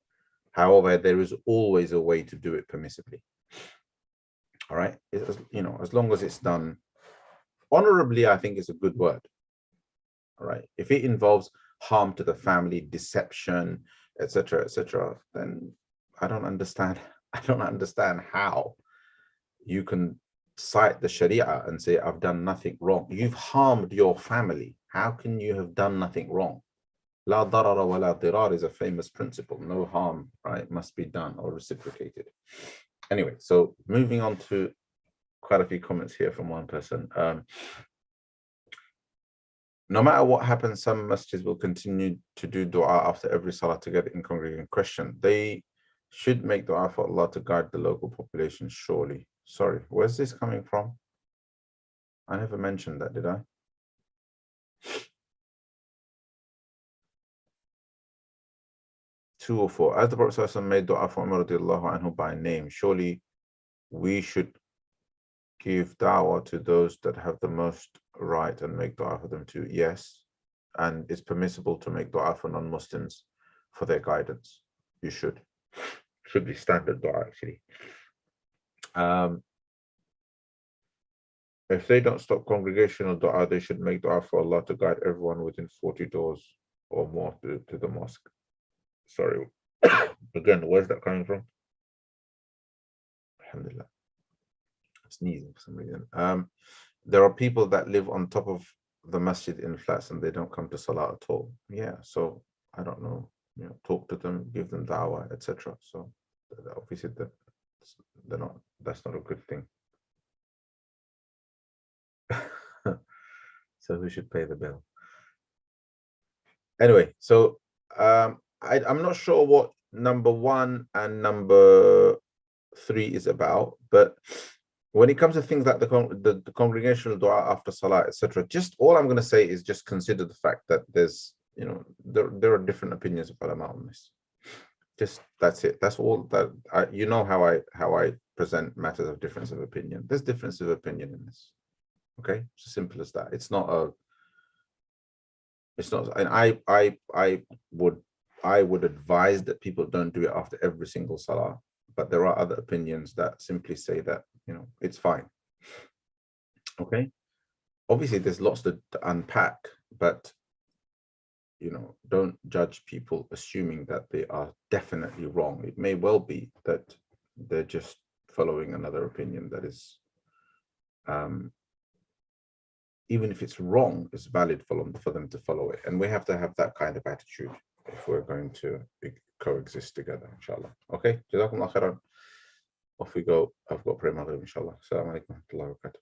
However, there is always a way to do it permissibly. All right, you know, as long as it's done honorably, I think it's a good word. All right, if it involves harm to the family, deception, etc., etc., then I don't understand how you can cite the Sharia and say, I've done nothing wrong. You've harmed your family. How can you have done nothing wrong? La darara wa la dirar is a famous principle. No harm, right, must be done or reciprocated. Anyway, so moving on to quite a few comments here from one person. No matter what happens, some masjids will continue to do dua after every salah to get in congregation. Question: they should make dua for Allah to guide the local population, surely. Sorry, where's this coming from? I never mentioned that, did I? Two or four. As the Prophet made dua for Umar radiallahu anhu by name, surely we should give da'wah to those that have the most right and make dua for them too. Yes, and it's permissible to make dua for non-Muslims for their guidance. You should be standard dua, actually. If they don't stop congregational dua, they should make dua for Allah to guide everyone within 40 doors or more to the mosque. Sorry, again, where's that coming from? Alhamdulillah. I'm sneezing for some reason. There are people that live on top of the masjid in flats and they don't come to salah at all. Yeah, so I don't know, you know, talk to them, give them da'wah, etc. So obviously that's not a good thing. So who should pay the bill? Anyway, so I'm not sure what number 1 and number 3 is about, but when it comes to things like the congregational dua after salah, etc., just all I'm going to say is just consider the fact that there's, you know, there are different opinions of ulama on this. Just that's it. That's all that you know how I present matters of difference of opinion. There's difference of opinion in this. Okay, it's as simple as that. It's not, and I would advise that people don't do it after every single salah, but there are other opinions that simply say that, you know, it's fine. Okay, obviously there's lots to unpack, but you know, don't judge people assuming that they are definitely wrong. It may well be that they're just following another opinion that is, even if it's wrong, it's valid for them to follow it. And we have to have that kind of attitude if we're going to coexist together, inshallah. Okay, Jazakumullahu khairan. Off we go. I've got prayer maghrib, inshallah. Assalamu alaikum wa rahmatullahi wa barakatuh.